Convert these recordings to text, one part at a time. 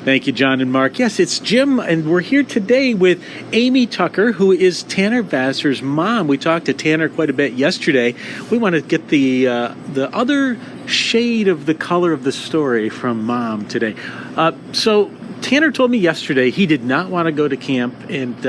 Thank you, John and Mark. Yes, it's Jim, and we're here today with Amy Tucker, who is Tanner Vassar's mom. We talked to Tanner quite a bit yesterday. We want to get the other shade of the color of the story from Mom today. So Tanner told me yesterday he did not want to go to camp, and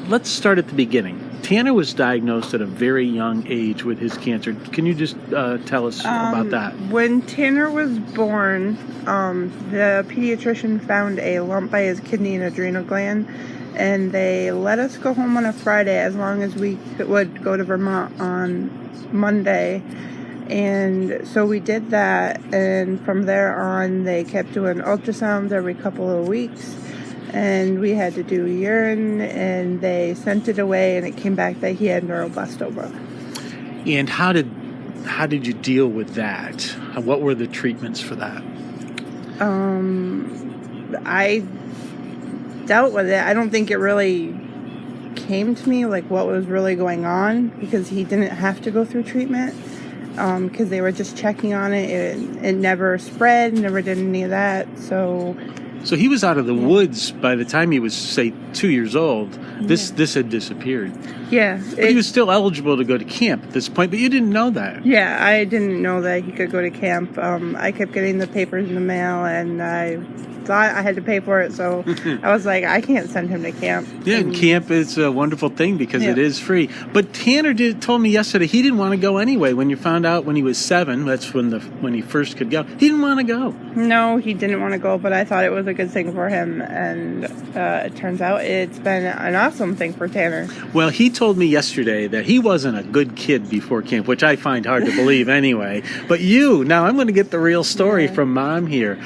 let's start at the beginning. Tanner was diagnosed at a very young age with his cancer. Can you just tell us about that? When Tanner was born, the pediatrician found a lump by his kidney and adrenal gland, and they let us go home on a Friday as long as we would go to Vermont on Monday. And so we did that, and from there on they kept doing ultrasounds every couple of weeks. And we had to do urine, and they sent it away, and it came back that he had neuroblastoma. And how did you deal with that? What were the treatments for that? I dealt with it. I don't think it really came to me, like what was really going on, because he didn't have to go through treatment, because they were just checking on it. It never spread, never did any of that, So he was out of the woods by the time he was, say, 2 years old. This had disappeared. Yeah. But he was still eligible to go to camp at this point, but you didn't know that. Yeah, I didn't know that he could go to camp. I kept getting the papers in the mail, and I thought I had to pay for it, so I was like, I can't send him to camp. Yeah, and camp is a wonderful thing because it is free. But Tanner told me yesterday he didn't want to go anyway. When you found out when he was 7, that's when he first could go. He didn't want to go. No, he didn't want to go, but I thought it was a good thing for him, and it turns out it's been an awesome thing for Tanner. Well, he told me yesterday that he wasn't a good kid before camp, which I find hard to believe anyway. But now I'm going to get the real story from Mom here.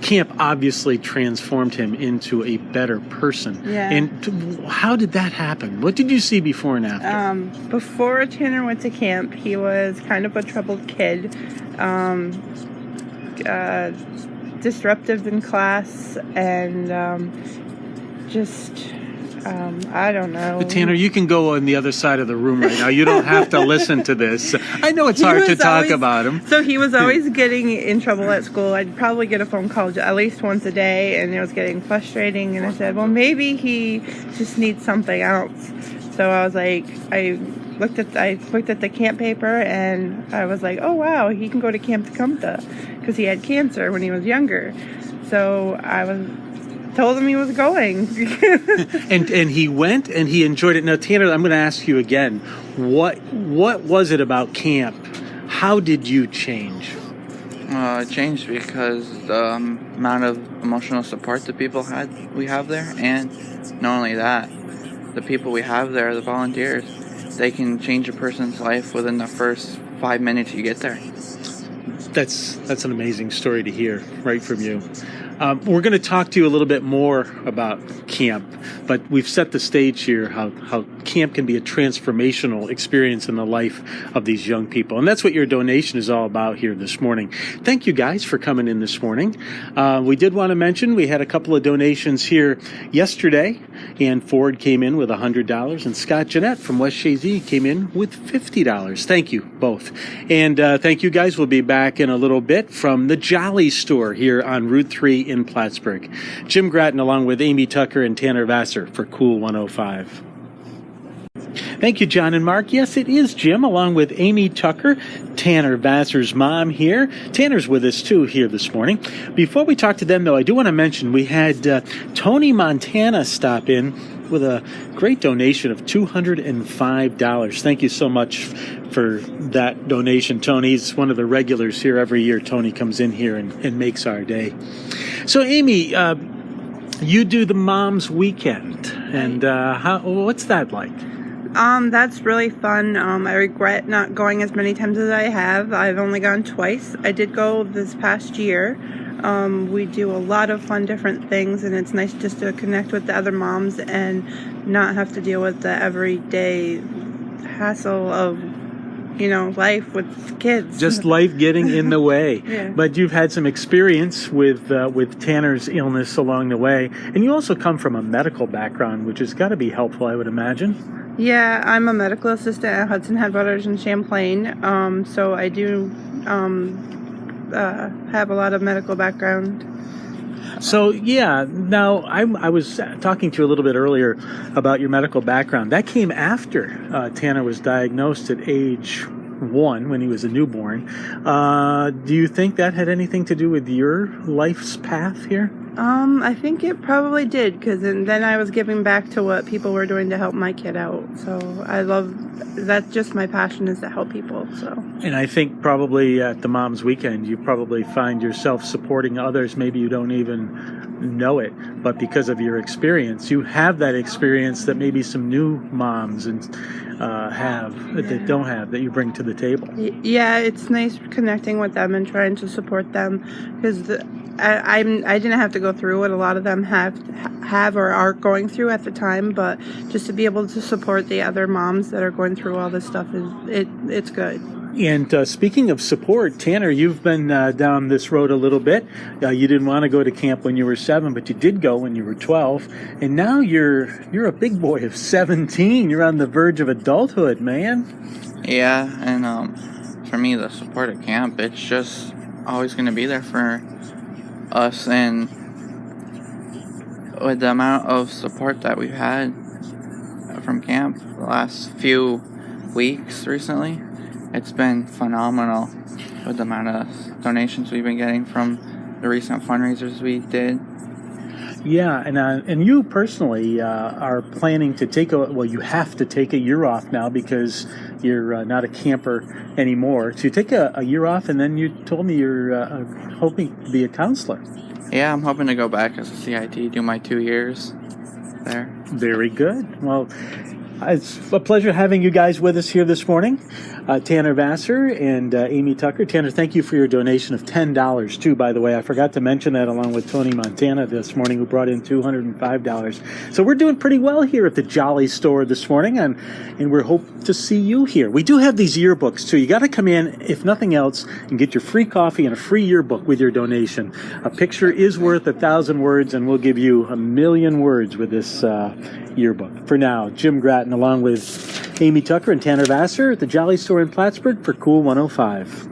Camp obviously transformed him into a better person. Yeah. And how did that happen? What did you see before and after? Before Tanner went to camp, he was kind of a troubled kid. Disruptive in class, and I don't know. But Tanner, you can go on the other side of the room right now. You don't have to listen to this. I know it's hard to talk about him. So he was always getting in trouble at school. I'd probably get a phone call at least once a day, and it was getting frustrating. And I said, well, maybe he just needs something else. So I was like, I looked at the camp paper, and I was like, oh wow, he can go to Camp TaKumTa because he had cancer when he was younger. So I told him he was going. and he went, and he enjoyed it. Now, Tanner, I'm going to ask you again, what was it about camp? How did you change? It changed because the amount of emotional support that we have there, and not only that, the people we have there, the volunteers, they can change a person's life within the first 5 minutes you get there. That's an amazing story to hear right from you. We're going to talk to you a little bit more about camp, but we've set the stage here how camp can be a transformational experience in the life of these young people. And that's what your donation is all about here this morning. Thank you guys for coming in this morning. We did want to mention we had a couple of donations here yesterday. Ann Ford came in with $100, and Scott Jeanette from West Shazy came in with $50. Thank you both. And thank you guys. We'll be back in a little bit from the Jolly Store here on Route 3 in Plattsburgh. Jim Gratton along with Amy Tucker and Tanner Vassar for Kool 105. Thank you, John and Mark. Yes, it is Jim, along with Amy Tucker, Tanner Vassar's mom here. Tanner's with us, too, here this morning. Before we talk to them, though, I do want to mention we had Tony Montana stop in with a great donation of $205. Thank you so much for that donation, Tony. He's one of the regulars here every year. Tony comes in here and makes our day. So, Amy, you do the Mom's Weekend, and what's that like? That's really fun. I regret not going as many times as I have. I've only gone twice. I did go this past year. We do a lot of fun different things, and it's nice just to connect with the other moms and not have to deal with the everyday hassle of, life with kids. Just life getting in the way. Yeah. But you've had some experience with Tanner's illness along the way, and you also come from a medical background, which has got to be helpful, I would imagine. Yeah, I'm a medical assistant at Hudson Headwaters in Champlain, so I do have a lot of medical background. So, yeah, now I was talking to you a little bit earlier about your medical background. That came after Tanner was diagnosed at age 1 when he was a newborn. Do you think that had anything to do with your life's path here? I think it probably did, because then I was giving back to what people were doing to help my kid out. So that's just my passion, is to help people. So. And I think probably at the Mom's Weekend, you probably find yourself supporting others. Maybe you don't even know it, but because of your experience, you have that experience that maybe some new moms that don't have, that you bring to the table. Yeah, it's nice connecting with them and trying to support them, because I didn't have to go through what a lot of them have or are going through at the time, but just to be able to support the other moms that are going through all this stuff it's good. And speaking of support, Tanner, you've been down this road a little bit. You didn't want to go to camp when you were 7, but you did go when you were 12, and now you're a big boy of 17. You're on the verge of adulthood, man. Yeah, and for me, the support at camp, it's just always going to be there for us. And with the amount of support that we've had from camp the last few weeks recently, it's been phenomenal with the amount of donations we've been getting from the recent fundraisers we did. Yeah, and you personally are planning to you have to take a year off now because you're not a camper anymore. So you take a year off, and then you told me you're hoping to be a counselor. Yeah, I'm hoping to go back as a CIT, do my 2 years there. Very good. Well, it's a pleasure having you guys with us here this morning. Tanner Vassar and Amy Tucker. Tanner, thank you for your donation of $10 too, by the way. I forgot to mention that, along with Tony Montana this morning, who brought in $205. So we're doing pretty well here at the Jolly Store this morning, and we hope to see you here. We do have these yearbooks too. You got to come in, if nothing else, and get your free coffee and a free yearbook with your donation. A picture is worth 1,000 words, and we'll give you 1,000,000 words with this yearbook. For now, Jim Gratton along with Amy Tucker and Tanner Vassar at the Jolly Store in Plattsburgh for Kool 105.